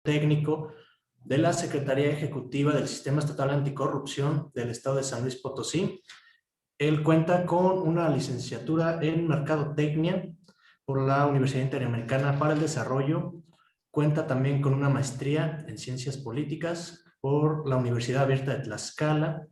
técnico de la Secretaría Ejecutiva del Sistema Estatal Anticorrupción del Estado de San Luis Potosí. Él cuenta con una licenciatura en Mercadotecnia por la Universidad Interamericana para el Desarrollo. Cuenta también con una maestría en Ciencias Políticas por la Universidad Abierta de Tlaxcala.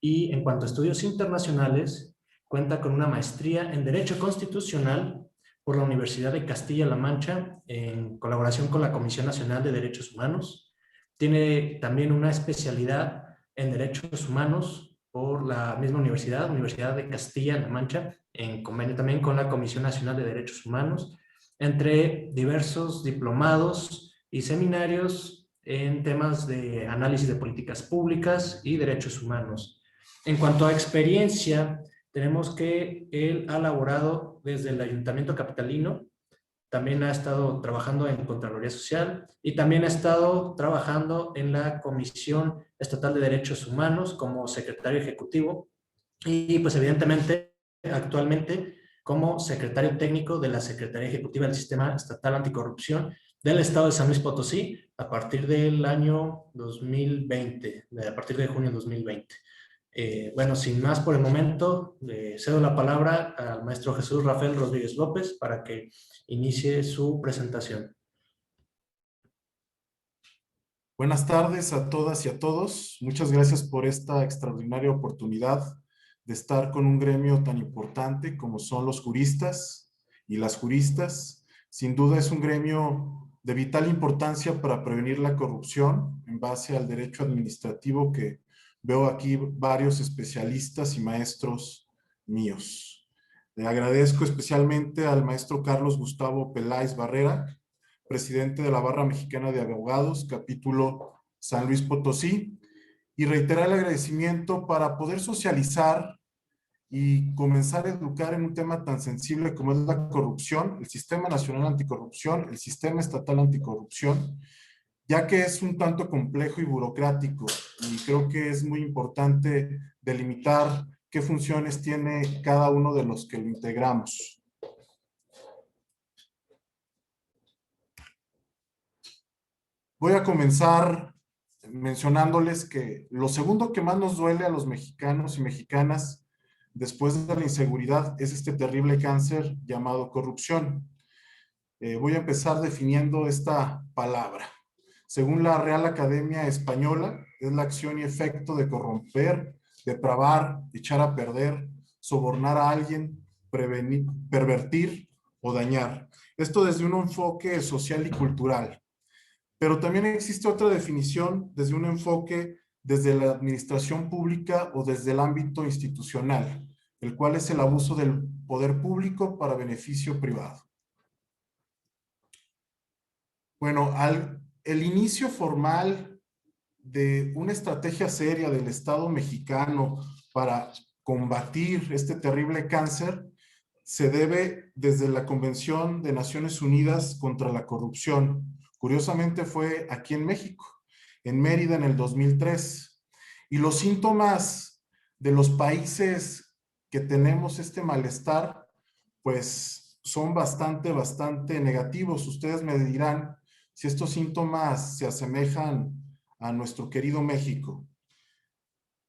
Y en cuanto a estudios internacionales, cuenta con una maestría en Derecho Constitucional por la Universidad de Castilla-La Mancha en colaboración con la Comisión Nacional de Derechos Humanos. Tiene también una especialidad en Derechos Humanos por la misma Universidad de Castilla-La Mancha, en convenio también con la Comisión Nacional de Derechos Humanos, entre diversos diplomados y seminarios en temas de análisis de políticas públicas y derechos humanos. En cuanto a experiencia, tenemos que él ha laborado desde el Ayuntamiento Capitalino, también ha estado trabajando en Contraloría Social y también ha estado trabajando en la Comisión Estatal de Derechos Humanos como secretario ejecutivo y pues evidentemente actualmente como secretario técnico de la Secretaría Ejecutiva del Sistema Estatal Anticorrupción del Estado de San Luis Potosí a partir del año 2020, a partir de junio de 2020. Bueno, sin más por el momento, le cedo la palabra al maestro Jesús Rafael Rodríguez López para que inicie su presentación. Buenas tardes a todas y a todos. Muchas gracias por esta extraordinaria oportunidad de estar con un gremio tan importante como son los juristas y las juristas. Sin duda es un gremio de vital importancia para prevenir la corrupción en base al derecho administrativo que veo aquí varios especialistas y maestros míos. Le agradezco especialmente al maestro Carlos Gustavo Peláez Barrera, presidente de la Barra Mexicana de Abogados, capítulo San Luis Potosí, y reiterar el agradecimiento para poder socializar y comenzar a educar en un tema tan sensible como es la corrupción, el Sistema Nacional Anticorrupción, el Sistema Estatal Anticorrupción, ya que es un tanto complejo y burocrático, y creo que es muy importante delimitar qué funciones tiene cada uno de los que lo integramos. Voy a comenzar mencionándoles que lo segundo que más nos duele a los mexicanos y mexicanas después de la inseguridad es este terrible cáncer llamado corrupción. Voy a empezar definiendo esta palabra. Según la Real Academia Española, es la acción y efecto de corromper, depravar, echar a perder, sobornar a alguien, prevenir, pervertir o dañar. Esto desde un enfoque social y cultural. Pero también existe otra definición desde un enfoque desde la administración pública o desde el ámbito institucional, el cual es el abuso del poder público para beneficio privado. Bueno, el inicio formal de una estrategia seria del Estado mexicano para combatir este terrible cáncer se debe desde la Convención de Naciones Unidas contra la Corrupción. Curiosamente fue aquí en México, en Mérida en el 2003. Y los síntomas de los países que tenemos este malestar, pues son bastante negativos. Ustedes me dirán si estos síntomas se asemejan a nuestro querido México.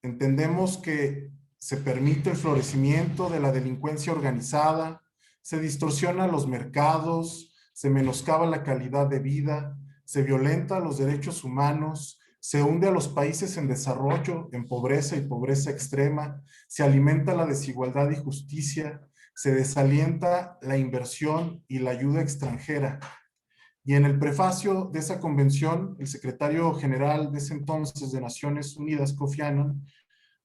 Entendemos que se permite el florecimiento de la delincuencia organizada, se distorsionan los mercados, se menoscaba la calidad de vida, se violenta los derechos humanos, se hunde a los países en desarrollo, en pobreza y pobreza extrema, se alimenta la desigualdad y justicia, se desalienta la inversión y la ayuda extranjera. Y en el prefacio de esa convención, el secretario general de ese entonces de Naciones Unidas, Kofi Annan,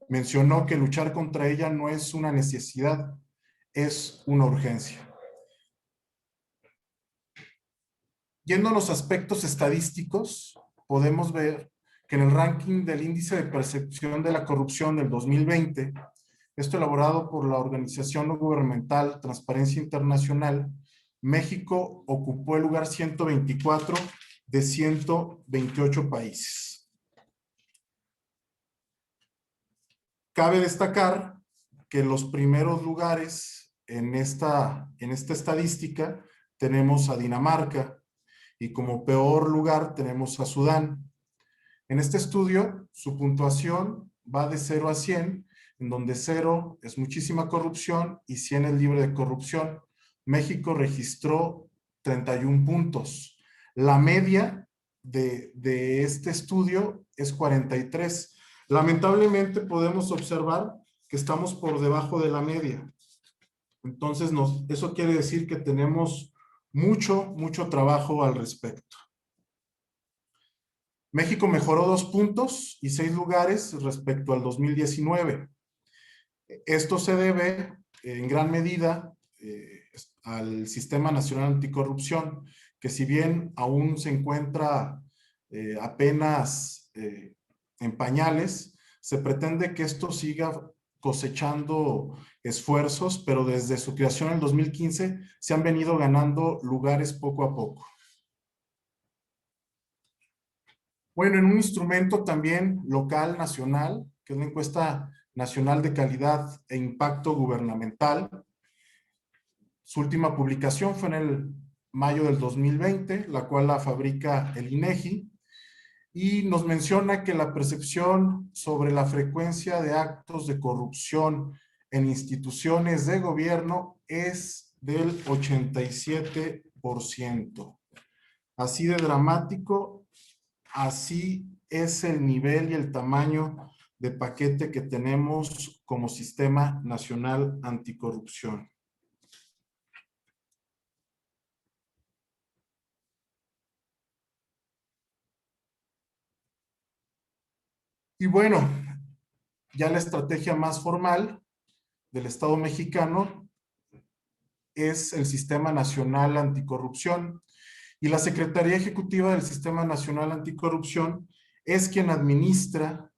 mencionó que luchar contra ella no es una necesidad, es una urgencia. Yendo a los aspectos estadísticos, podemos ver que en el ranking del índice de percepción de la corrupción del 2020, esto elaborado por la organización no gubernamental Transparencia Internacional, México ocupó el lugar 124 de 128 países. Cabe destacar que en los primeros lugares en esta estadística tenemos a Dinamarca, y como peor lugar tenemos a Sudán. En este estudio, su puntuación va de 0 a 100, en donde 0 es muchísima corrupción y 100 es libre de corrupción. México registró 31 puntos. La media de este estudio es 43. Lamentablemente podemos observar que estamos por debajo de la media. Entonces, eso quiere decir que tenemos mucho trabajo al respecto. México mejoró 2 puntos y 6 lugares respecto al 2019. Esto se debe en gran medida al Sistema Nacional Anticorrupción, que si bien aún se encuentra apenas en pañales, se pretende que esto siga cosechando esfuerzos, pero desde su creación en el 2015 se han venido ganando lugares poco a poco. Bueno, en un instrumento también local, nacional, que es la encuesta nacional de calidad e impacto gubernamental. Su última publicación fue en el mayo del 2020, la cual la fabrica el INEGI, y nos menciona que la percepción sobre la frecuencia de actos de corrupción en instituciones de gobierno es del 87%. Así de dramático. Así es el nivel y el tamaño de paquete que tenemos como Sistema Nacional Anticorrupción. Y bueno, ya la estrategia más formal del Estado mexicano es el Sistema Nacional Anticorrupción. Y la Secretaría Ejecutiva del Sistema Nacional Anticorrupción es quien administra,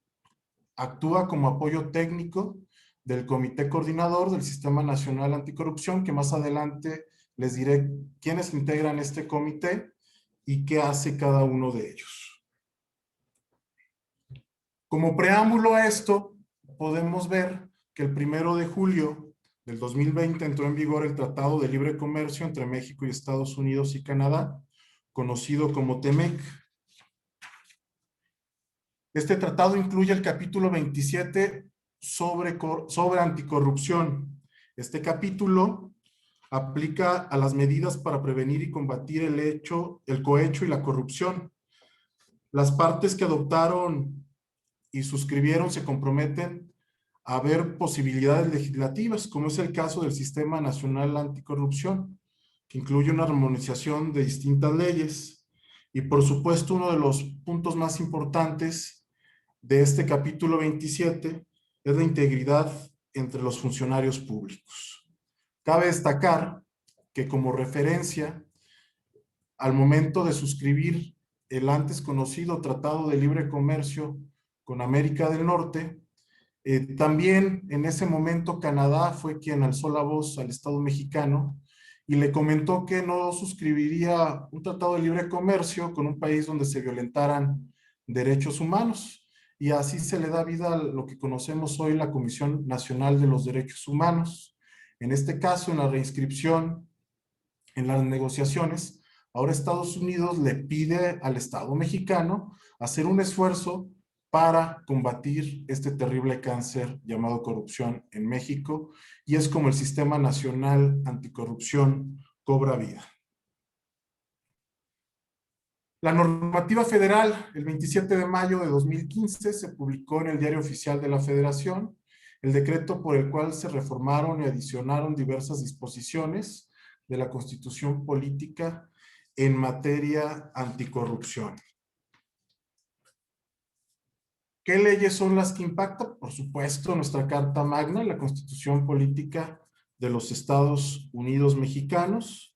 actúa como apoyo técnico del Comité Coordinador del Sistema Nacional Anticorrupción, que más adelante les diré quiénes integran este comité y qué hace cada uno de ellos. Como preámbulo a esto, podemos ver que el 1 de julio del 2020 entró en vigor el Tratado de Libre Comercio entre México y Estados Unidos y Canadá, conocido como TEMEC. Este tratado incluye el capítulo 27 sobre anticorrupción. Este capítulo aplica a las medidas para prevenir y combatir el cohecho y la corrupción. Las partes que adoptaron y suscribieron se comprometen a ver posibilidades legislativas, como es el caso del Sistema Nacional Anticorrupción, que incluye una armonización de distintas leyes. Y por supuesto, uno de los puntos más importantes de este capítulo 27 es la integridad entre los funcionarios públicos. Cabe destacar que como referencia, al momento de suscribir el antes conocido Tratado de Libre Comercio con América del Norte, también en ese momento Canadá fue quien alzó la voz al Estado mexicano y le comentó que no suscribiría un tratado de libre comercio con un país donde se violentaran derechos humanos. Y así se le da vida a lo que conocemos hoy la Comisión Nacional de los Derechos Humanos. En este caso, en la reinscripción, en las negociaciones, ahora Estados Unidos le pide al Estado mexicano hacer un esfuerzo para combatir este terrible cáncer llamado corrupción en México, y es como el Sistema Nacional Anticorrupción cobra vida. La normativa federal, el 27 de mayo de 2015, se publicó en el Diario Oficial de la Federación, el decreto por el cual se reformaron y adicionaron diversas disposiciones de la Constitución Política en materia anticorrupción. ¿Qué leyes son las que impactan? Por supuesto, nuestra Carta Magna, la Constitución Política de los Estados Unidos Mexicanos,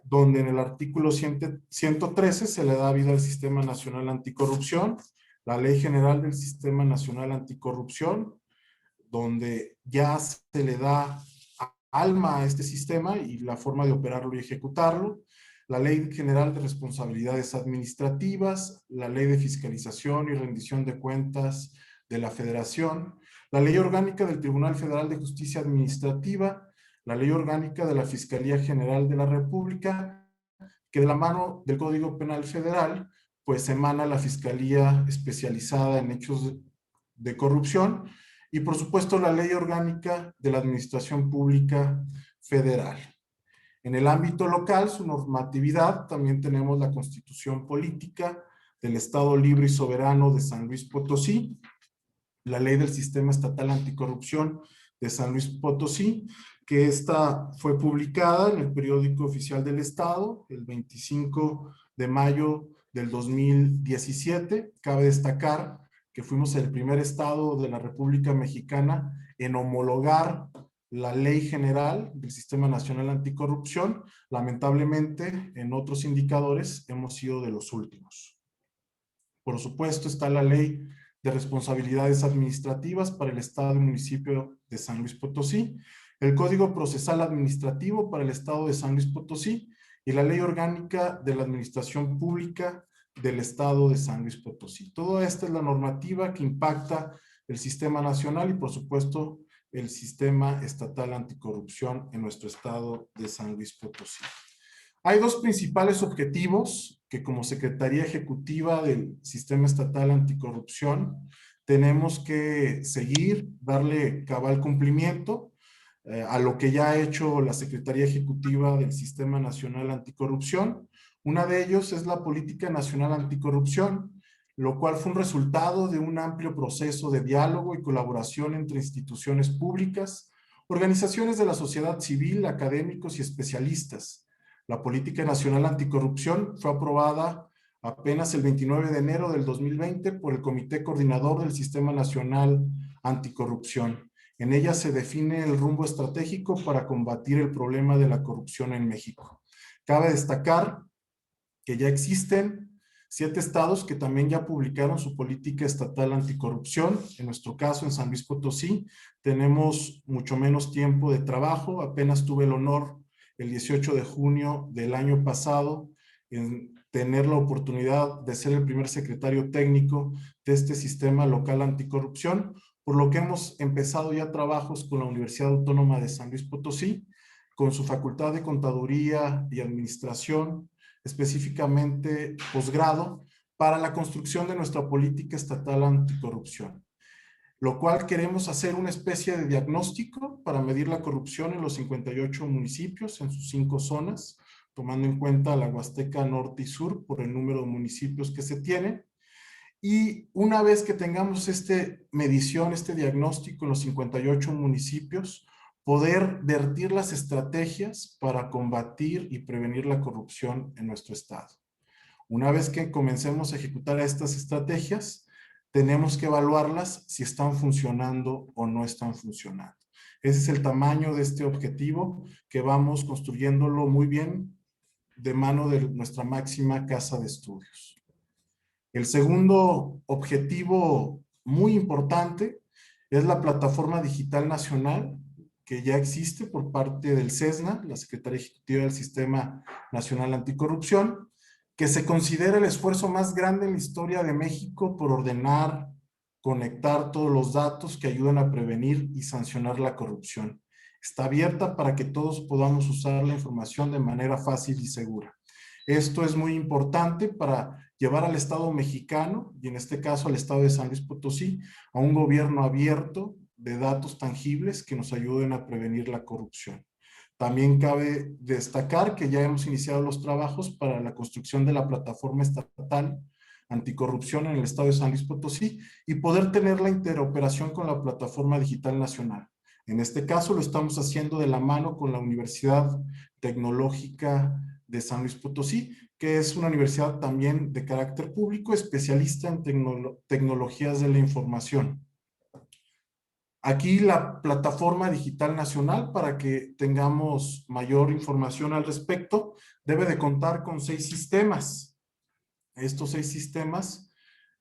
donde en el artículo 113 se le da vida al Sistema Nacional Anticorrupción, la Ley General del Sistema Nacional Anticorrupción, donde ya se le da alma a este sistema y la forma de operarlo y ejecutarlo, la Ley General de Responsabilidades Administrativas, la Ley de Fiscalización y Rendición de Cuentas de la Federación, la Ley Orgánica del Tribunal Federal de Justicia Administrativa, la Ley Orgánica de la Fiscalía General de la República que de la mano del Código Penal Federal, pues emana la Fiscalía Especializada en Hechos de Corrupción y por supuesto la Ley Orgánica de la Administración Pública Federal. En el ámbito local, su normatividad, también tenemos la Constitución Política del Estado Libre y Soberano de San Luis Potosí, la Ley del Sistema Estatal Anticorrupción de San Luis Potosí, que esta fue publicada en el Periódico Oficial del Estado el 25 de mayo del 2017. Cabe destacar que fuimos el primer estado de la República Mexicana en homologar la Ley General del Sistema Nacional Anticorrupción. Lamentablemente, en otros indicadores hemos sido de los últimos. Por supuesto, está la Ley de Responsabilidades Administrativas para el Estado y Municipio de San Luis Potosí, el Código Procesal Administrativo para el Estado de San Luis Potosí y la Ley Orgánica de la Administración Pública del Estado de San Luis Potosí. Toda esta es la normativa que impacta el sistema nacional y, por supuesto, el sistema estatal anticorrupción en nuestro estado de San Luis Potosí. Hay dos principales objetivos que como Secretaría Ejecutiva del Sistema Estatal Anticorrupción tenemos que seguir, darle cabal cumplimiento a lo que ya ha hecho la Secretaría Ejecutiva del Sistema Nacional Anticorrupción. Una de ellos es la Política Nacional Anticorrupción, lo cual fue un resultado de un amplio proceso de diálogo y colaboración entre instituciones públicas, organizaciones de la sociedad civil, académicos y especialistas. La Política Nacional Anticorrupción fue aprobada apenas el 29 de enero del 2020 por el Comité Coordinador del Sistema Nacional Anticorrupción. En ella se define el rumbo estratégico para combatir el problema de la corrupción en México. Cabe destacar que ya existen 7 estados que también ya publicaron su política estatal anticorrupción. En nuestro caso, en San Luis Potosí, tenemos mucho menos tiempo de trabajo. Apenas tuve el honor el 18 de junio del año pasado en tener la oportunidad de ser el primer secretario técnico de este sistema local anticorrupción, por lo que hemos empezado ya trabajos con la Universidad Autónoma de San Luis Potosí, con su Facultad de Contaduría y Administración, específicamente posgrado, para la construcción de nuestra política estatal anticorrupción, lo cual queremos hacer una especie de diagnóstico para medir la corrupción en los 58 municipios, en sus 5 zonas, tomando en cuenta la Huasteca Norte y Sur por el número de municipios que se tienen. Y una vez que tengamos esta medición, este diagnóstico en los 58 municipios, poder vertir las estrategias para combatir y prevenir la corrupción en nuestro estado. Una vez que comencemos a ejecutar estas estrategias, tenemos que evaluarlas si están funcionando o no están funcionando. Ese es el tamaño de este objetivo que vamos construyéndolo muy bien de mano de nuestra máxima casa de estudios. El segundo objetivo muy importante es la Plataforma Digital Nacional que ya existe por parte del SESNA, la Secretaría Ejecutiva del Sistema Nacional Anticorrupción, que se considera el esfuerzo más grande en la historia de México por ordenar, conectar todos los datos que ayudan a prevenir y sancionar la corrupción. Está abierta para que todos podamos usar la información de manera fácil y segura. Esto es muy importante para llevar al Estado mexicano, y en este caso al Estado de San Luis Potosí, a un gobierno abierto de datos tangibles que nos ayuden a prevenir la corrupción. También cabe destacar que ya hemos iniciado los trabajos para la construcción de la plataforma estatal anticorrupción en el Estado de San Luis Potosí y poder tener la interoperación con la Plataforma Digital Nacional. En este caso lo estamos haciendo de la mano con la Universidad Tecnológica de San Luis Potosí, que es una universidad también de carácter público, especialista en tecnologías de la información. Aquí la Plataforma Digital Nacional, para que tengamos mayor información al respecto, debe de contar con 6 sistemas. Estos 6 sistemas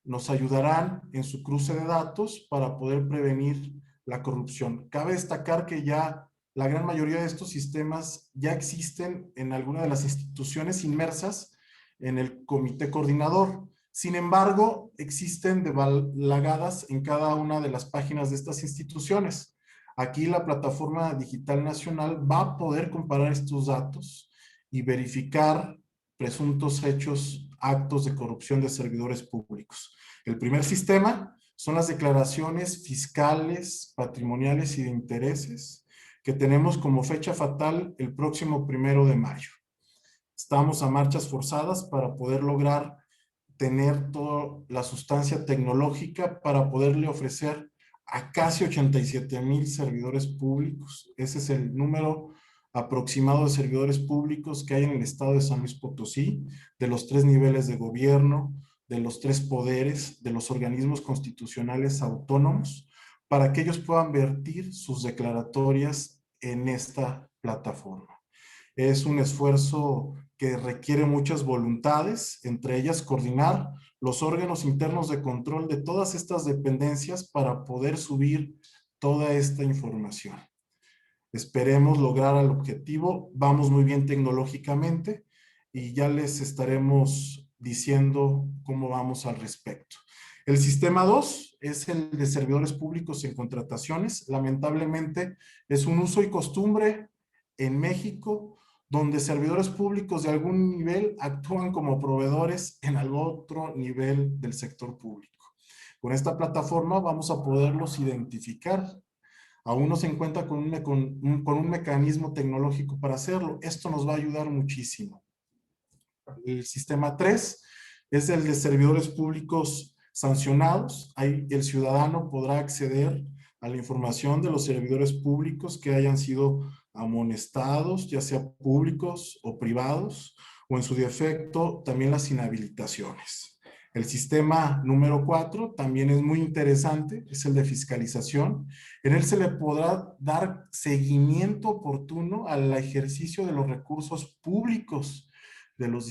nos ayudarán en su cruce de datos para poder prevenir la corrupción. Cabe destacar que ya la gran mayoría de estos sistemas ya existen en alguna de las instituciones inmersas en el comité coordinador. Sin embargo, existen desbalagadas en cada una de las páginas de estas instituciones. Aquí la Plataforma Digital Nacional va a poder comparar estos datos y verificar presuntos actos de corrupción de servidores públicos. El primer sistema son las declaraciones fiscales, patrimoniales y de intereses que tenemos como fecha fatal el próximo 1 de mayo. Estamos a marchas forzadas para poder lograr tener toda la sustancia tecnológica para poderle ofrecer a casi 87,000 servidores públicos. Ese es el número aproximado de servidores públicos que hay en el estado de San Luis Potosí, de los 3 niveles de gobierno, de los 3 poderes, de los organismos constitucionales autónomos, para que ellos puedan vertir sus declaratorias en esta plataforma. Es un esfuerzo que requiere muchas voluntades, entre ellas coordinar los órganos internos de control de todas estas dependencias para poder subir toda esta información. Esperemos lograr el objetivo. Vamos muy bien tecnológicamente y ya les estaremos diciendo cómo vamos al respecto. El sistema 2 es el de servidores públicos en contrataciones. Lamentablemente es un uso y costumbre en México donde servidores públicos de algún nivel actúan como proveedores en algún otro nivel del sector público. Con esta plataforma vamos a poderlos identificar. Aún no se encuentra con un mecanismo tecnológico para hacerlo. Esto nos va a ayudar muchísimo. El sistema 3 es el de servidores públicos sancionados. Ahí el ciudadano podrá acceder a la información de los servidores públicos que hayan sido amonestados, ya sea públicos o privados, o en su defecto también las inhabilitaciones. El sistema número 4 también es muy interesante, es el de fiscalización. En él se le podrá dar seguimiento oportuno al ejercicio de los recursos públicos de los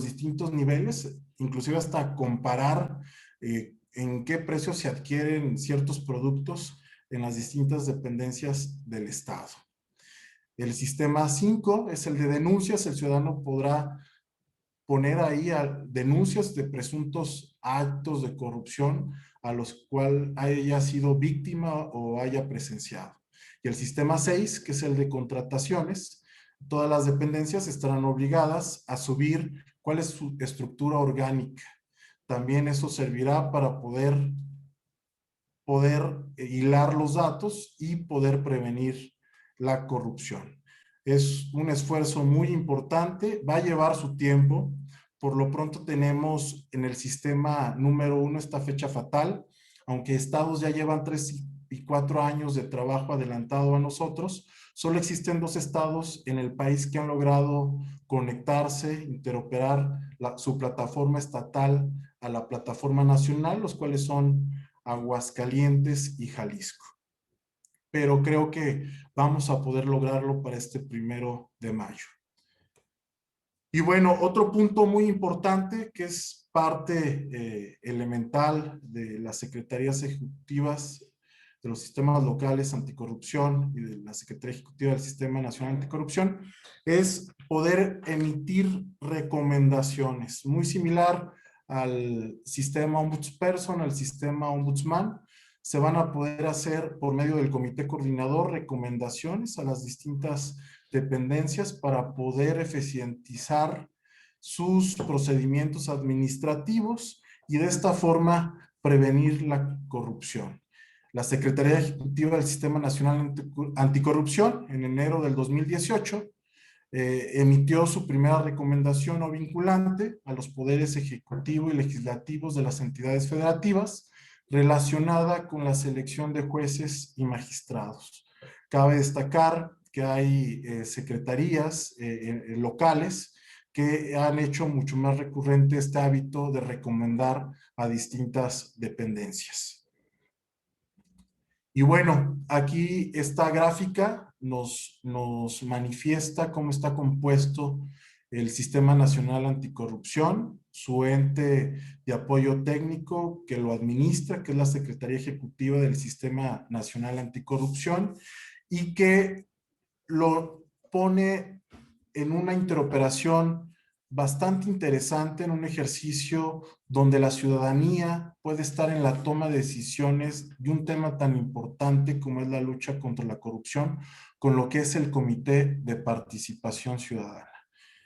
distintos niveles, inclusive hasta comparar en qué precio se adquieren ciertos productos en las distintas dependencias del Estado. El sistema 5 es el de denuncias. El ciudadano podrá poner ahí denuncias de presuntos actos de corrupción a los cuales haya sido víctima o haya presenciado. Y el sistema 6, que es el de contrataciones, todas las dependencias estarán obligadas a subir cuál es su estructura orgánica. También eso servirá para poder hilar los datos y poder prevenir la corrupción. Es un esfuerzo muy importante, va a llevar su tiempo. Por lo pronto tenemos en el sistema número 1 esta fecha fatal, aunque estados ya llevan 3 y 4 años de trabajo adelantado a nosotros. Solo existen 2 estados en el país que han logrado conectarse, interoperar su plataforma estatal a la plataforma nacional, los cuales son Aguascalientes y Jalisco. Pero creo que vamos a poder lograrlo para este 1 de mayo. Y bueno, otro punto muy importante que es parte elemental de las secretarías ejecutivas de los sistemas locales anticorrupción y de la Secretaría Ejecutiva del Sistema Nacional Anticorrupción es poder emitir recomendaciones, muy similar al sistema ombudsperson, al sistema ombudsman. Se van a poder hacer por medio del comité coordinador recomendaciones a las distintas dependencias para poder eficientizar sus procedimientos administrativos y de esta forma prevenir la corrupción. La Secretaría Ejecutiva del Sistema Nacional Anticorrupción en enero del 2018 emitió su primera recomendación no vinculante a los poderes ejecutivo y legislativos de las entidades federativas relacionada con la selección de jueces y magistrados. Cabe destacar que hay secretarías locales que han hecho mucho más recurrente este hábito de recomendar a distintas dependencias. Y bueno, aquí esta gráfica nos manifiesta cómo está compuesto el Sistema Nacional Anticorrupción, su ente de apoyo técnico que lo administra, que es la Secretaría Ejecutiva del Sistema Nacional Anticorrupción, y que lo pone en una interoperación bastante interesante, en un ejercicio donde la ciudadanía puede estar en la toma de decisiones de un tema tan importante como es la lucha contra la corrupción, con lo que es el Comité de Participación Ciudadana.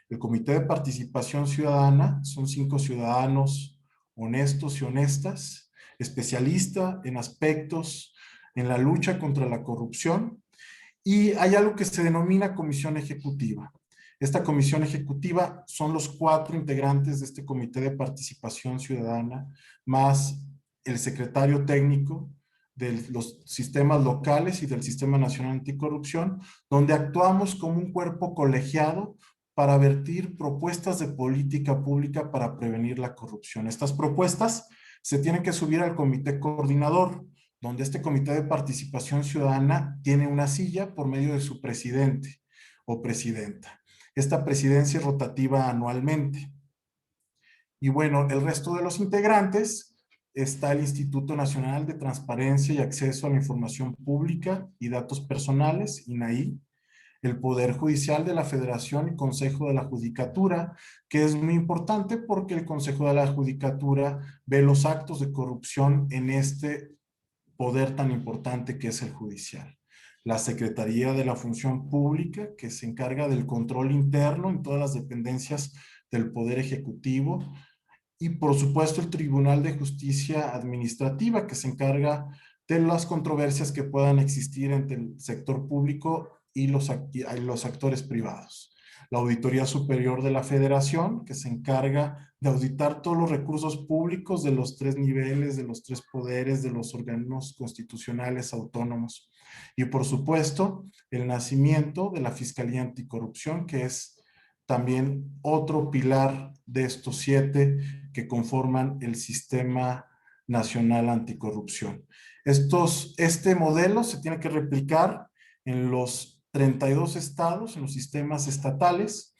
El Comité de Participación Ciudadana son 5 ciudadanos honestos y honestas, especialistas en aspectos en la lucha contra la corrupción, y hay algo que se denomina comisión ejecutiva. Esta comisión ejecutiva son los 4 integrantes de este Comité de Participación Ciudadana, más el secretario técnico de los sistemas locales y del Sistema Nacional Anticorrupción, donde actuamos como un cuerpo colegiado para vertir propuestas de política pública para prevenir la corrupción. Estas propuestas se tienen que subir al comité coordinador, donde este Comité de Participación Ciudadana tiene una silla por medio de su presidente o presidenta. Esta presidencia es rotativa anualmente. Y bueno, el resto de los integrantes está el Instituto Nacional de Transparencia y Acceso a la Información Pública y Datos Personales, INAI, el Poder Judicial de la Federación y Consejo de la Judicatura, que es muy importante porque el Consejo de la Judicatura ve los actos de corrupción en este poder tan importante que es el judicial. La Secretaría de la Función Pública, que se encarga del control interno en todas las dependencias del Poder Ejecutivo, y por supuesto el Tribunal de Justicia Administrativa, que se encarga de las controversias que puedan existir entre el sector público y los actores privados. La Auditoría Superior de la Federación, que se encarga de auditar todos los recursos públicos de los 3 niveles, de los 3 poderes, de los órganos constitucionales autónomos. Y por supuesto, el nacimiento de la Fiscalía Anticorrupción, que es también otro pilar de estos 7 que conforman el Sistema Nacional Anticorrupción. Este modelo se tiene que replicar en los 32 estados, en los sistemas estatales,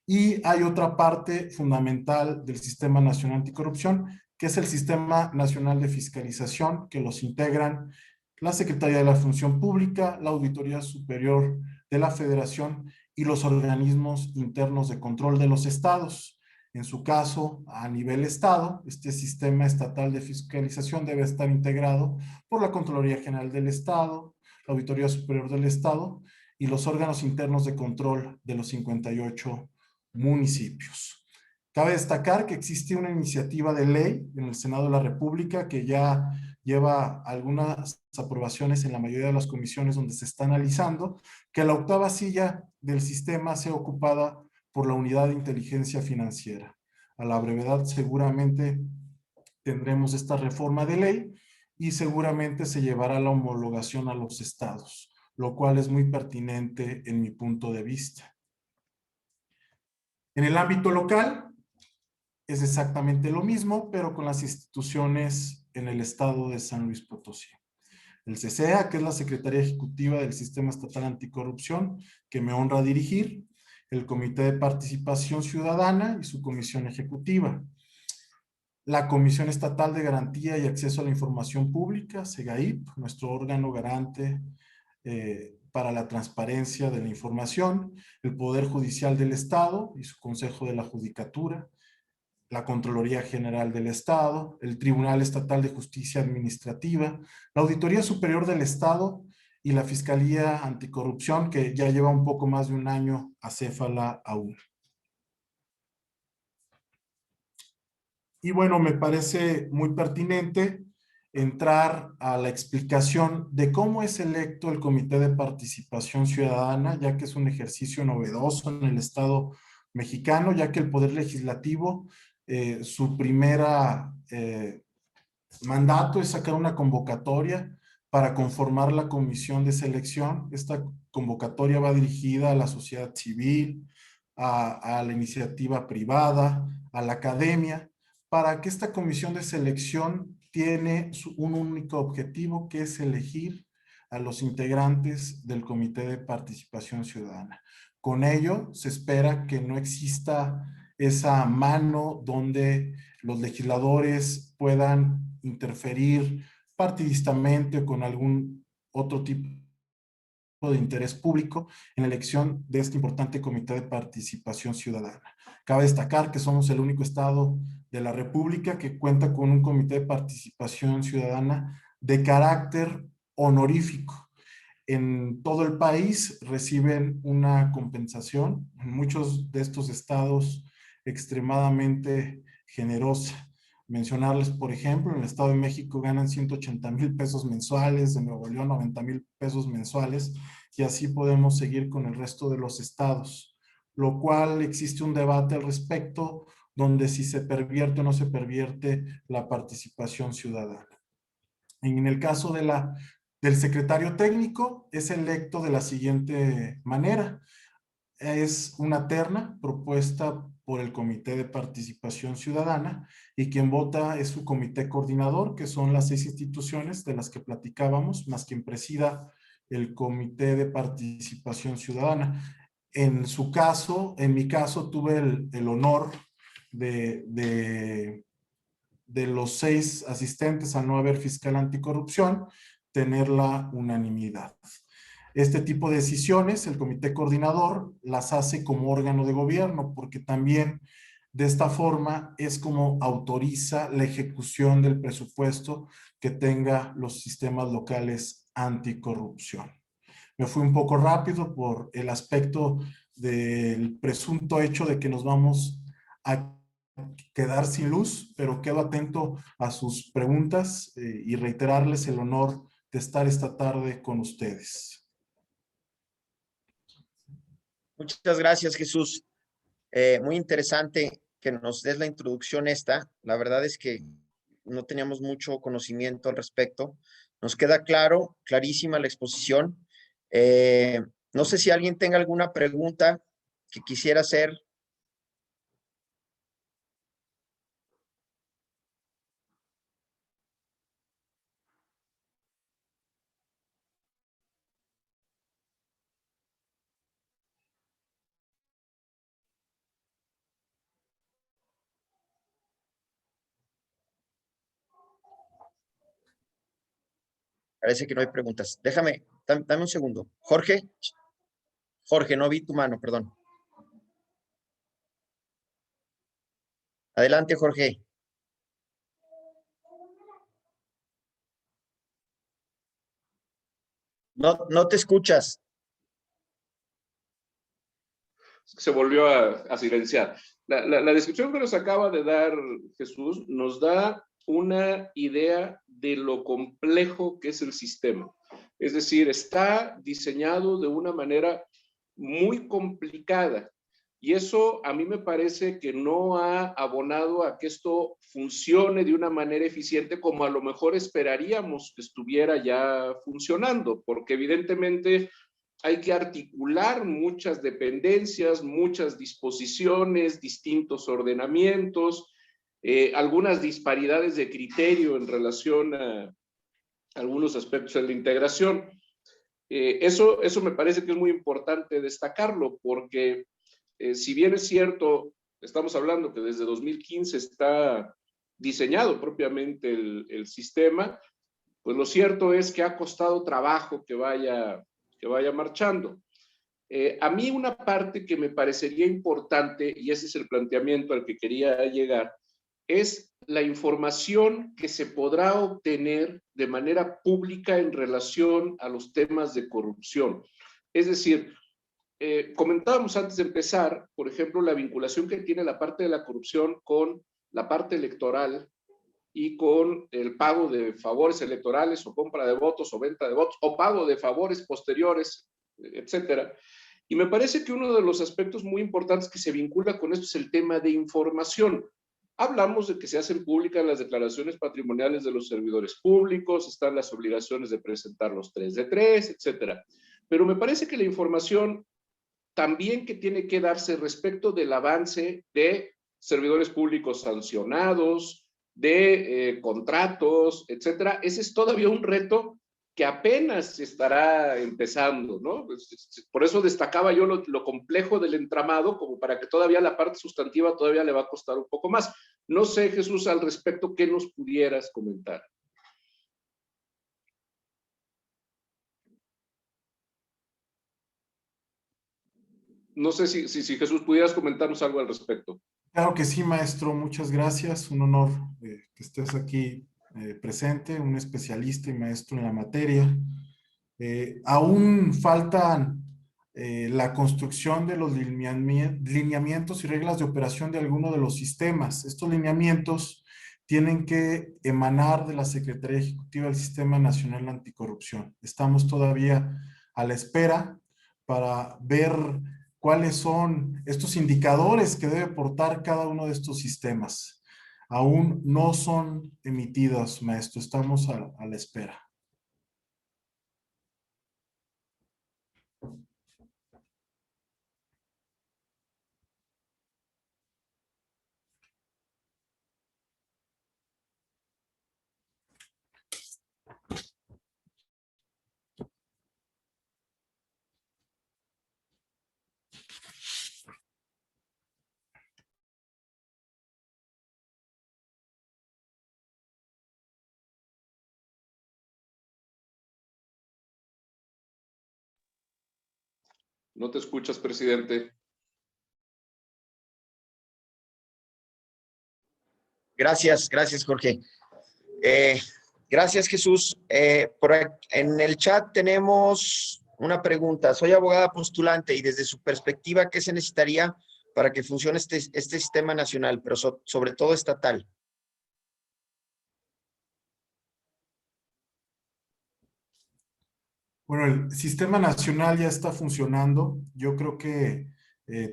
y hay otra parte fundamental del Sistema Nacional Anticorrupción, que es el Sistema Nacional de Fiscalización, que los integran la Secretaría de la Función Pública, la Auditoría Superior de la Federación y los organismos internos de control de los estados. En su caso, a nivel estado, este sistema estatal de fiscalización debe estar integrado por la Contraloría General del Estado, la Auditoría Superior del Estado y los órganos internos de control de los 58 municipios. Cabe destacar que existe una iniciativa de ley en el Senado de la República que ya lleva algunas aprobaciones en la mayoría de las comisiones donde se está analizando, que la 8ª silla del sistema sea ocupada por la Unidad de Inteligencia Financiera. A la brevedad seguramente tendremos esta reforma de ley y seguramente se llevará la homologación a los estados, lo cual es muy pertinente en mi punto de vista. En el ámbito local es exactamente lo mismo, pero con las instituciones en el estado de San Luis Potosí. El CCEA, que es la Secretaría Ejecutiva del Sistema Estatal Anticorrupción, que me honra dirigir, el Comité de Participación Ciudadana y su Comisión Ejecutiva. La Comisión Estatal de Garantía y Acceso a la Información Pública, SEGAIP, nuestro órgano garante para la transparencia de la información, el Poder Judicial del Estado y su Consejo de la Judicatura, la Contraloría General del Estado, el Tribunal Estatal de Justicia Administrativa, la Auditoría Superior del Estado y la Fiscalía Anticorrupción, que ya lleva un poco más de un año acéfala aún. Y bueno, me parece muy pertinente entrar a la explicación de cómo es electo el Comité de Participación Ciudadana, ya que es un ejercicio novedoso en el Estado mexicano, ya que el Poder Legislativo, su primera mandato es sacar una convocatoria para conformar la comisión de selección. Esta convocatoria va dirigida a la sociedad civil, a la iniciativa privada, a la academia, para que esta comisión de selección tiene un único objetivo, que es elegir a los integrantes del Comité de Participación Ciudadana. Con ello, se espera que no exista esa mano donde los legisladores puedan interferir partidistamente o con algún otro tipo de interés público en la elección de este importante Comité de Participación Ciudadana. Cabe destacar que somos el único estado de la República que cuenta con un Comité de Participación Ciudadana de carácter honorífico. en todo el país reciben una compensación, en muchos de estos estados extremadamente generosa. Mencionarles, por ejemplo, en el Estado de México ganan 180,000 pesos mensuales, en Nuevo León 90,000 pesos mensuales, y así podemos seguir con el resto de los estados, lo cual existe un debate al respecto, donde si se pervierte o no se pervierte la participación ciudadana. En el caso del secretario técnico, es electo de la siguiente manera. Es una terna propuesta por el Comité de Participación Ciudadana, y quien vota es su comité coordinador, que son las 6 instituciones de las que platicábamos, más quien presida el Comité de Participación Ciudadana. En su caso, en mi caso, tuve el honor de los 6 asistentes, al no haber fiscal anticorrupción, tener la unanimidad. Este tipo de decisiones, el comité coordinador las hace como órgano de gobierno, porque también de esta forma es como autoriza la ejecución del presupuesto que tenga los sistemas locales anticorrupción. Me fui un poco rápido por el aspecto del presunto hecho de que nos vamos a quedar sin luz, pero quedo atento a sus preguntas y reiterarles el honor de estar esta tarde con ustedes. Muchas gracias, Jesús. Muy interesante que nos des la introducción esta. La verdad es que no teníamos mucho conocimiento al respecto. Nos queda claro, clarísima la exposición. No sé si alguien tenga alguna pregunta que quisiera hacer. Parece que no hay preguntas. Déjame, dame un segundo. Jorge, no vi tu mano, perdón. Adelante, Jorge. No te escuchas. Se volvió a silenciar. La descripción que nos acaba de dar Jesús nos da una idea de lo complejo que es el sistema. Es decir, está diseñado de una manera muy complicada, y eso a mí me parece que no ha abonado a que esto funcione de una manera eficiente como a lo mejor esperaríamos que estuviera ya funcionando, porque evidentemente hay que articular muchas dependencias, muchas disposiciones, distintos ordenamientos, algunas disparidades de criterio en relación a algunos aspectos de la integración. Eso me parece que es muy importante destacarlo, porque si bien es cierto, estamos hablando que desde 2015 está diseñado propiamente el sistema, pues lo cierto es que ha costado trabajo que vaya marchando. A mí una parte que me parecería importante, y ese es el planteamiento al que quería llegar, es la información que se podrá obtener de manera pública en relación a los temas de corrupción. Es decir, comentábamos antes de empezar, por ejemplo, la vinculación que tiene la parte de la corrupción con la parte electoral y con el pago de favores electorales o compra de votos o venta de votos o pago de favores posteriores, etcétera. Y me parece que uno de los aspectos muy importantes que se vincula con esto es el tema de información. Hablamos de que se hacen públicas las declaraciones patrimoniales de los servidores públicos, están las obligaciones de presentar los 3 de 3, etcétera. Pero me parece que la información también que tiene que darse respecto del avance de servidores públicos sancionados, de contratos, etcétera, ese es todavía un reto que apenas estará empezando, ¿no? Por eso destacaba yo lo complejo del entramado, como para que todavía la parte sustantiva todavía le va a costar un poco más. No sé, Jesús, al respecto, ¿qué nos pudieras comentar? No sé si Jesús pudieras comentarnos algo al respecto. Claro que sí, maestro. Muchas gracias. Un honor que estés aquí presente, un especialista y maestro en la materia. Aún faltan la construcción de los lineamientos y reglas de operación de alguno de los sistemas. Estos lineamientos tienen que emanar de la Secretaría Ejecutiva del Sistema Nacional Anticorrupción. Estamos todavía a la espera para ver cuáles son estos indicadores que debe portar cada uno de estos sistemas. Aún no son emitidos, maestro. Estamos a la espera. No te escuchas, presidente. Gracias, Jorge. Gracias, Jesús. En el chat tenemos una pregunta. Soy abogada postulante y desde su perspectiva, ¿qué se necesitaría para que funcione este sistema nacional, pero sobre todo estatal? Bueno, el sistema nacional ya está funcionando. Yo creo que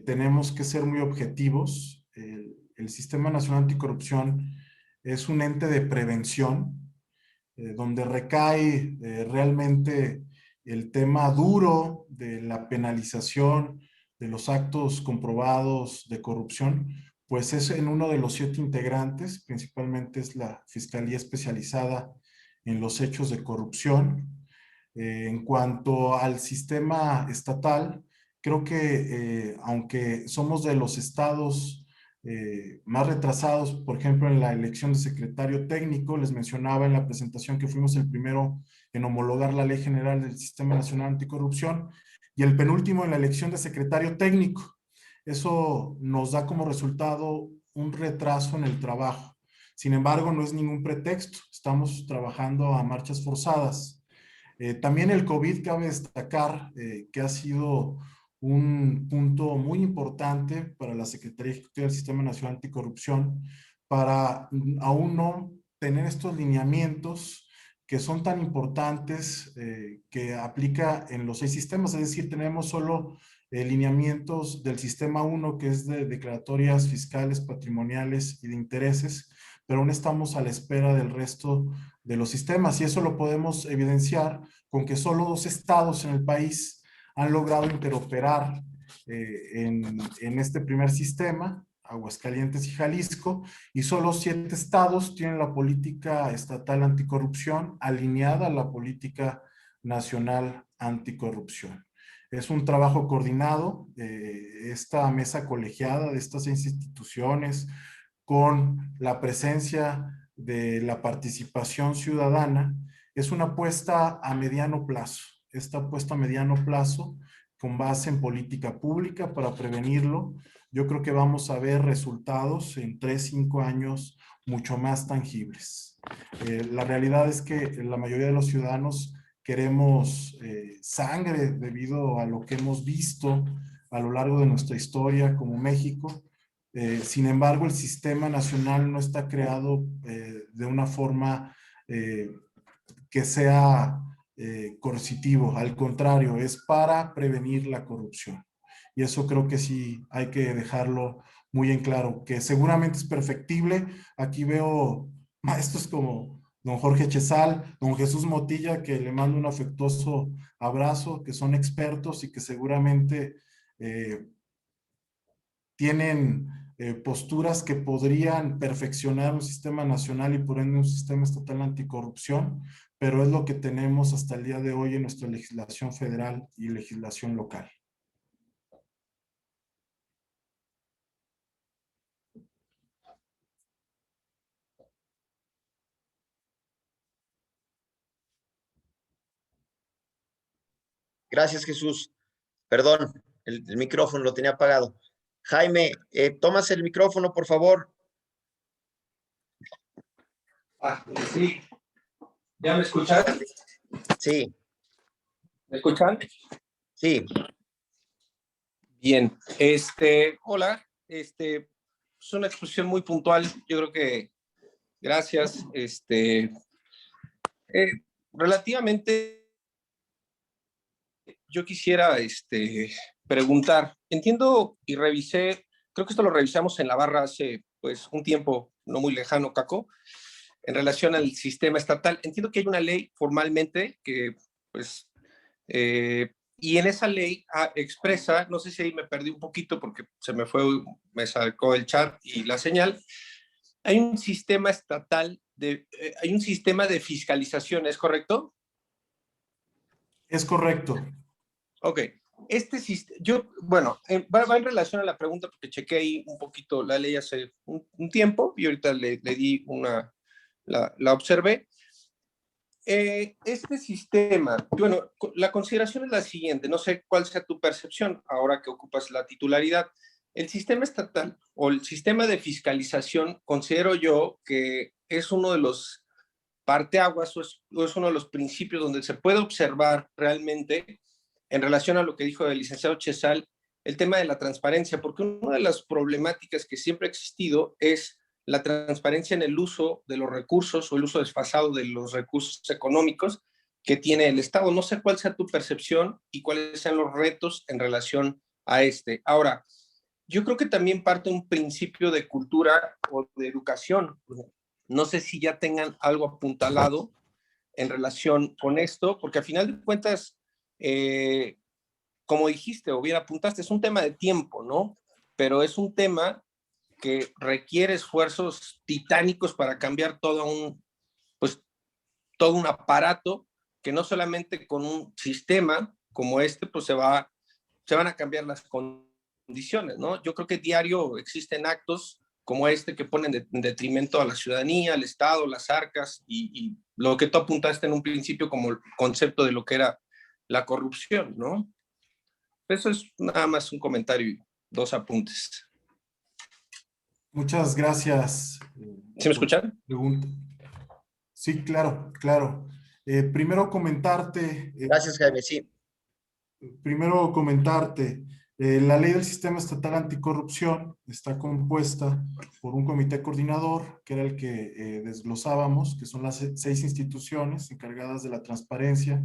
tenemos que ser muy objetivos. El Sistema Nacional Anticorrupción es un ente de prevención, donde recae realmente el tema duro de la penalización de los actos comprobados de corrupción, pues es en uno de los 7 integrantes, principalmente es la Fiscalía Especializada en los Hechos de Corrupción. En cuanto al sistema estatal, creo que aunque somos de los estados más retrasados, por ejemplo, en la elección de secretario técnico, les mencionaba en la presentación que fuimos el primero en homologar la Ley General del Sistema Nacional Anticorrupción y el penúltimo en la elección de secretario técnico. Eso nos da como resultado un retraso en el trabajo. Sin embargo, no es ningún pretexto. Estamos trabajando a marchas forzadas. También el COVID cabe destacar que ha sido un punto muy importante para la Secretaría Ejecutiva del Sistema Nacional Anticorrupción para aún no tener estos lineamientos que son tan importantes que aplica en los 6 sistemas, es decir, tenemos solo lineamientos del sistema 1 que es de declaratorias fiscales, patrimoniales y de intereses, pero aún estamos a la espera del resto de los sistemas y eso lo podemos evidenciar con que solo 2 estados en el país han logrado interoperar en este primer sistema, Aguascalientes y Jalisco, y solo 7 estados tienen la política estatal anticorrupción alineada a la política nacional anticorrupción. Es un trabajo coordinado de esta mesa colegiada de estas 6 instituciones con la presencia de la participación ciudadana. Es una apuesta a mediano plazo. Esta apuesta a mediano plazo con base en política pública para prevenirlo. Yo creo que vamos a ver resultados en 3, 5 años mucho más tangibles. La realidad es que la mayoría de los ciudadanos queremos sangre debido a lo que hemos visto a lo largo de nuestra historia como México. Sin embargo, el sistema nacional no está creado de una forma que sea coercitivo. Al contrario, es para prevenir la corrupción. Y eso creo que sí hay que dejarlo muy en claro, que seguramente es perfectible. Aquí veo maestros como don Jorge Chezal, don Jesús Motilla, que le mando un afectuoso abrazo, que son expertos y que seguramente tienen posturas que podrían perfeccionar un sistema nacional y por ende un sistema estatal anticorrupción, pero es lo que tenemos hasta el día de hoy en nuestra legislación federal y legislación local. Gracias, Jesús. Perdón, el micrófono lo tenía apagado. Jaime, tomas el micrófono, por favor. Sí. ¿Ya me escuchas? Sí. ¿Me escuchan? Sí, Bien. Hola. Es una exposición muy puntual. Yo creo que gracias. Eh, Relativamente, yo quisiera preguntar. Entiendo y revisé, creo que esto lo revisamos en la barra hace pues un tiempo no muy lejano, Caco, en relación al sistema estatal. Entiendo que hay una ley formalmente que pues y en esa ley expresa, no sé si ahí me perdí un poquito porque se me fue, me sacó el chat y la señal, hay un sistema estatal, hay un sistema de fiscalización, ¿es correcto? Es correcto. Ok. Yo, bueno, va en relación a la pregunta porque chequé ahí un poquito la ley hace un tiempo y ahorita le di la observé. Este sistema, bueno, la consideración es la siguiente, no sé cuál sea tu percepción ahora que ocupas la titularidad. El sistema estatal o el sistema de fiscalización, considero yo que es uno de los parteaguas o es uno de los principios donde se puede observar realmente en relación a lo que dijo el licenciado Chesal, el tema de la transparencia, porque una de las problemáticas que siempre ha existido es la transparencia en el uso de los recursos o el uso desfasado de los recursos económicos que tiene el Estado. No sé cuál sea tu percepción y cuáles sean los retos en relación a este. Ahora, yo creo que también parte un principio de cultura o de educación. No sé si ya tengan algo apuntalado en relación con esto, porque al final de cuentas, como dijiste o bien apuntaste, es un tema de tiempo, ¿no? Pero es un tema que requiere esfuerzos titánicos para cambiar pues, todo un aparato que no solamente con un sistema como este, pues se van a cambiar las condiciones, ¿no? Yo creo que diario existen actos como este que ponen en detrimento a la ciudadanía, al Estado, las arcas y lo que tú apuntaste en un principio como el concepto de lo que era la corrupción, ¿no? Eso es nada más un comentario y dos apuntes. Muchas gracias ¿Sí me por tu escuchan? pregunta. Sí, claro, claro. Primero comentarte, gracias, Jaime. Sí, la ley del Sistema Estatal Anticorrupción está compuesta por un comité coordinador, que era el que desglosábamos, que son las 6 instituciones encargadas de la transparencia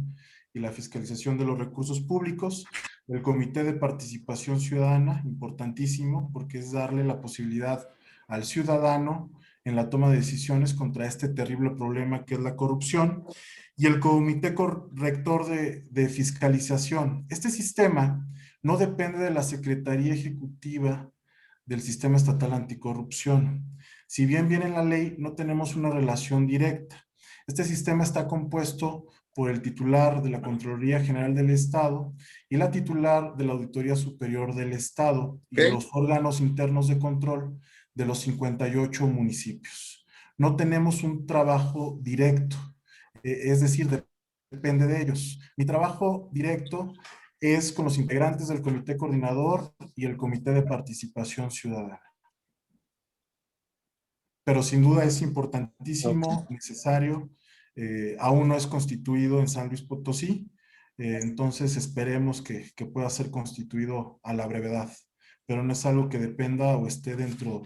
y la fiscalización de los recursos públicos. El Comité de Participación Ciudadana, importantísimo, porque es darle la posibilidad al ciudadano en la toma de decisiones contra este terrible problema que es la corrupción, y el Comité Rector de Fiscalización. Este sistema no depende de la Secretaría Ejecutiva del Sistema Estatal Anticorrupción. Si bien viene en la ley, no tenemos una relación directa. Este sistema está compuesto por el titular de la Contraloría General del Estado y la titular de la Auditoría Superior del Estado y de los órganos internos de control de los 58 municipios. No tenemos un trabajo directo, es decir, depende de ellos. Mi trabajo directo es con los integrantes del comité coordinador y el comité de participación ciudadana. Pero sin duda es importantísimo, necesario, aún no es constituido en San Luis Potosí, entonces esperemos que pueda ser constituido a la brevedad, pero no es algo que dependa o esté dentro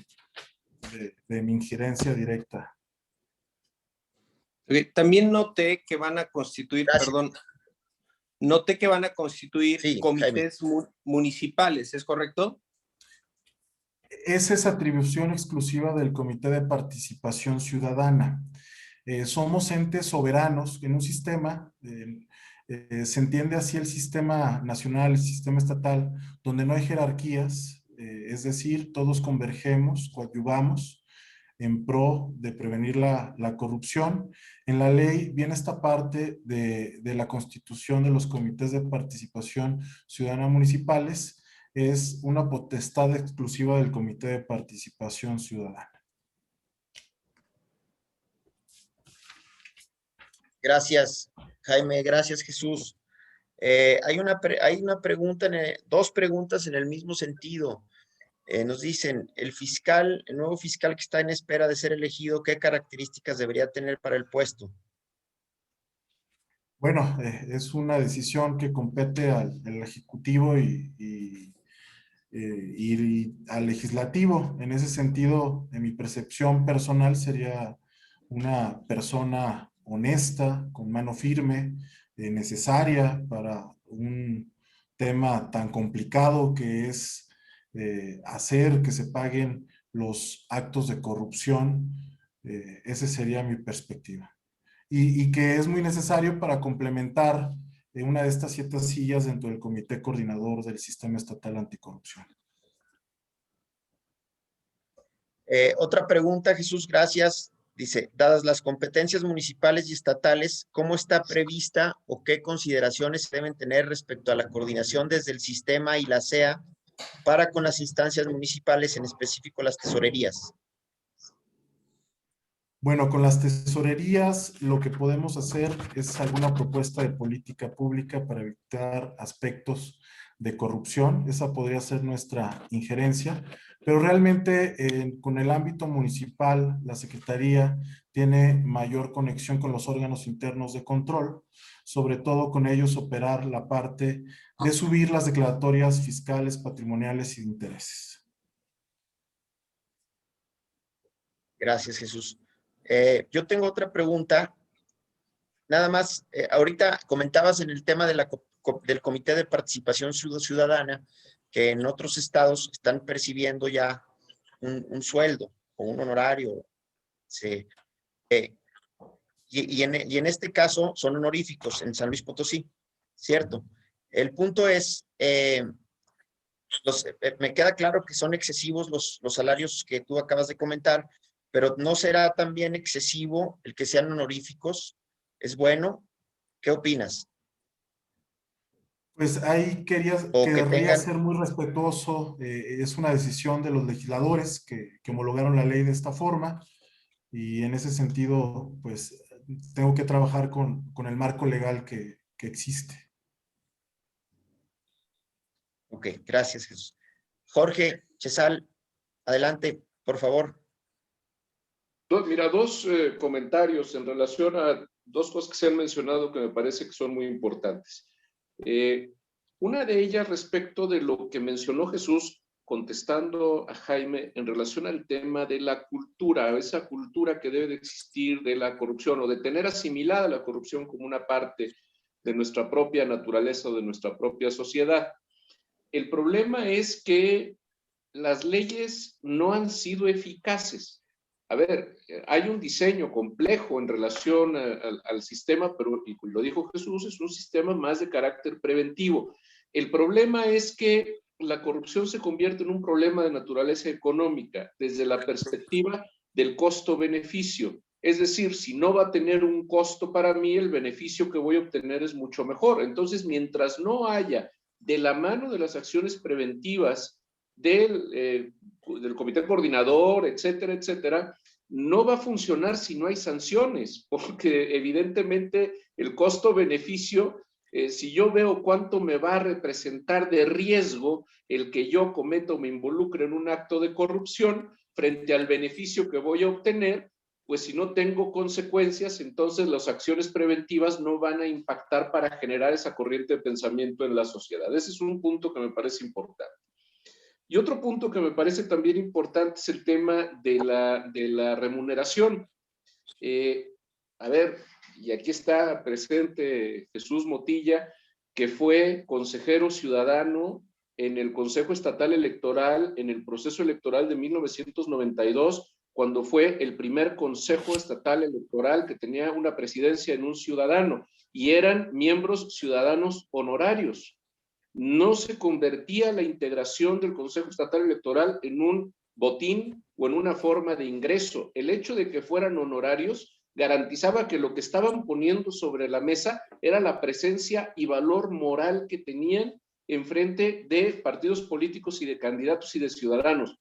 de mi injerencia directa. Okay. También noté que van a constituir, gracias. perdón, noté que van a constituir Sí, comités municipales, ¿es correcto? Esa es atribución exclusiva del Comité de Participación Ciudadana. Somos entes soberanos en un sistema, se entiende así el sistema nacional, el sistema estatal, donde no hay jerarquías, es decir, todos convergemos, coadyuvamos en pro de prevenir la corrupción. En la ley viene esta parte de la constitución de los comités de participación ciudadana municipales, es una potestad exclusiva del Comité de Participación Ciudadana. Gracias, Jaime. Gracias, Jesús. Hay una pregunta, dos preguntas en el mismo sentido. Nos dicen, el nuevo fiscal que está en espera de ser elegido, ¿qué características debería tener para el puesto? Bueno, es una decisión que compete al Ejecutivo y al Legislativo. En ese sentido, en mi percepción personal, sería una persona honesta, con mano firme, necesaria para un tema tan complicado que es hacer que se paguen los actos de corrupción. Esa sería mi perspectiva. Y que es muy necesario para complementar una de estas 7 sillas dentro del Comité Coordinador del Sistema Estatal Anticorrupción. Otra pregunta, Jesús, gracias. Dice, dadas las competencias municipales y estatales, ¿cómo está prevista o qué consideraciones se deben tener respecto a la coordinación desde el sistema y la SEA para con las instancias municipales, en específico las tesorerías? Bueno, con las tesorerías lo que podemos hacer es alguna propuesta de política pública para evitar aspectos de corrupción. Esa podría ser nuestra injerencia, pero realmente con el ámbito municipal, la Secretaría tiene mayor conexión con los órganos internos de control, sobre todo con ellos operar la parte de subir las declaratorias fiscales, patrimoniales y de intereses. Gracias, Jesús. Yo tengo otra pregunta. Nada más, ahorita comentabas en el tema de del Comité de Participación Ciudadana, que en otros estados están percibiendo ya un sueldo o un honorario. Sí. Y en este caso son honoríficos en San Luis Potosí, ¿cierto? El punto es, me queda claro que son excesivos los salarios que tú acabas de comentar, pero ¿no será también excesivo el que sean honoríficos? ¿Es bueno? ¿Qué opinas? Pues ahí O que querría tengan, ser muy respetuoso. Es una decisión de los legisladores que homologaron la ley de esta forma y en ese sentido, pues tengo que trabajar con el marco legal que existe. ok, gracias, Jesús. Jorge Chesal, adelante, por favor. Mira, dos comentarios en relación a dos cosas que se han mencionado que me parece que son muy importantes. Una de ellas respecto de lo que mencionó Jesús contestando a Jaime en relación al tema de la cultura, esa cultura que debe de existir de la corrupción o de tener asimilada la corrupción como una parte de nuestra propia naturaleza o de nuestra propia sociedad. El problema es que las leyes no han sido eficaces. A ver, hay un diseño complejo en relación al sistema, pero, y lo dijo Jesús, es un sistema más de carácter preventivo. El problema es que la corrupción se convierte en un problema de naturaleza económica desde la perspectiva del costo-beneficio. Es decir, si no va a tener un costo para mí, el beneficio que voy a obtener es mucho mejor. Entonces, mientras no haya de la mano de las acciones preventivas del comité coordinador, etcétera, etcétera, no va a funcionar si no hay sanciones, porque evidentemente el costo-beneficio, si yo veo cuánto me va a representar de riesgo el que yo cometa o me involucre en un acto de corrupción frente al beneficio que voy a obtener, pues si no tengo consecuencias, entonces las acciones preventivas no van a impactar para generar esa corriente de pensamiento en la sociedad. Ese es un punto que me parece importante. Y otro punto que me parece también importante es el tema de la remuneración. A ver, y aquí está presente Jesús Motilla, que fue consejero ciudadano en el Consejo Estatal Electoral, en el proceso electoral de 1992, cuando fue el primer Consejo Estatal Electoral que tenía una presidencia en un ciudadano, y eran miembros ciudadanos honorarios. No se convertía la integración del Consejo Estatal Electoral en un botín o en una forma de ingreso. El hecho de que fueran honorarios garantizaba que lo que estaban poniendo sobre la mesa era la presencia y valor moral que tenían en frente de partidos políticos y de candidatos y de ciudadanos.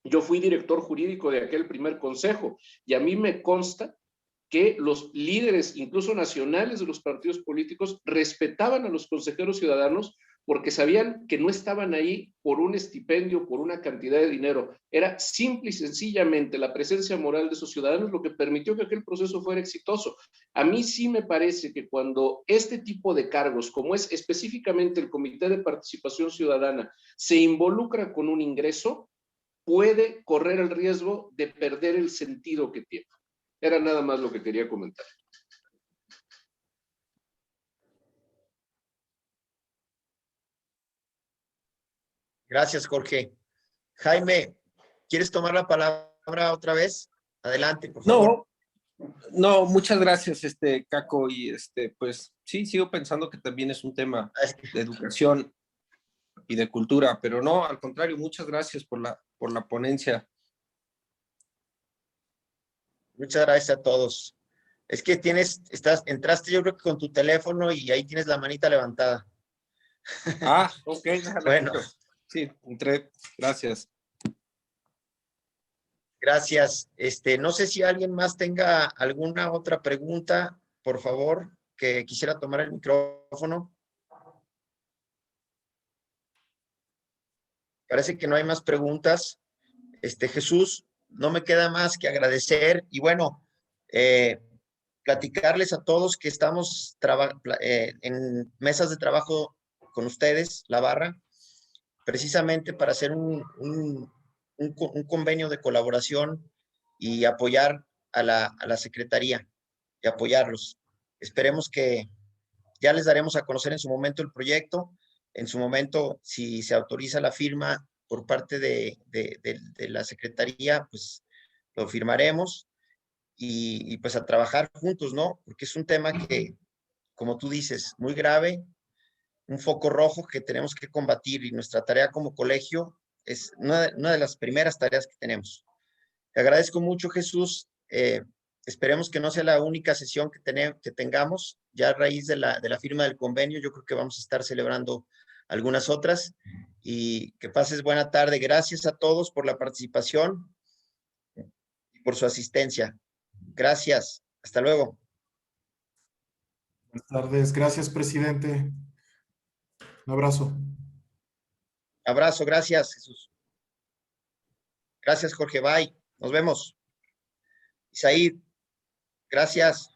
Yo fui director jurídico de aquel primer consejo y a mí me consta que los líderes, incluso nacionales de los partidos políticos, respetaban a los consejeros ciudadanos porque sabían que no estaban ahí por un estipendio, por una cantidad de dinero. Era simple y sencillamente la presencia moral de esos ciudadanos lo que permitió que aquel proceso fuera exitoso. A mí sí me parece que cuando este tipo de cargos, como es específicamente el Comité de Participación Ciudadana, se involucra con un ingreso, puede correr el riesgo de perder el sentido que tiene. Era nada más lo que quería comentar. Gracias, Jorge. Jaime, ¿quieres tomar la palabra otra vez? Adelante, por favor. No, muchas gracias, Caco, y pues sí, sigo pensando que también es un tema de educación y de cultura, pero no, al contrario, muchas gracias por la ponencia. Muchas gracias a todos. Es que entraste yo creo que con tu teléfono y ahí tienes la manita levantada. Ok, déjala Bueno. quito. Sí, entré, gracias. Gracias. No sé si alguien más tenga alguna otra pregunta, por favor, que quisiera tomar el micrófono. Parece que no hay más preguntas. Jesús, no me queda más que agradecer y bueno, platicarles a todos que estamos en mesas de trabajo con ustedes, la barra, precisamente para hacer un convenio de colaboración y apoyar a la Secretaría y apoyarlos. Esperemos que ya les daremos a conocer en su momento el proyecto, en su momento, si se autoriza la firma por parte de la Secretaría, pues lo firmaremos y pues a trabajar juntos, ¿no? Porque es un tema que, como tú dices, muy grave, un foco rojo que tenemos que combatir y nuestra tarea como colegio es una de las primeras tareas que tenemos. Te agradezco mucho, Jesús. Esperemos que no sea la única sesión que tengamos. Ya a raíz de la firma del convenio, yo creo que vamos a estar celebrando algunas otras. Y que pases buena tarde. Gracias a todos por la participación y por su asistencia. Gracias. Hasta luego. Buenas tardes. Gracias, presidente. Un abrazo. Abrazo. Gracias, Jesús. Gracias, Jorge. Bye. Nos vemos. Isaí, gracias.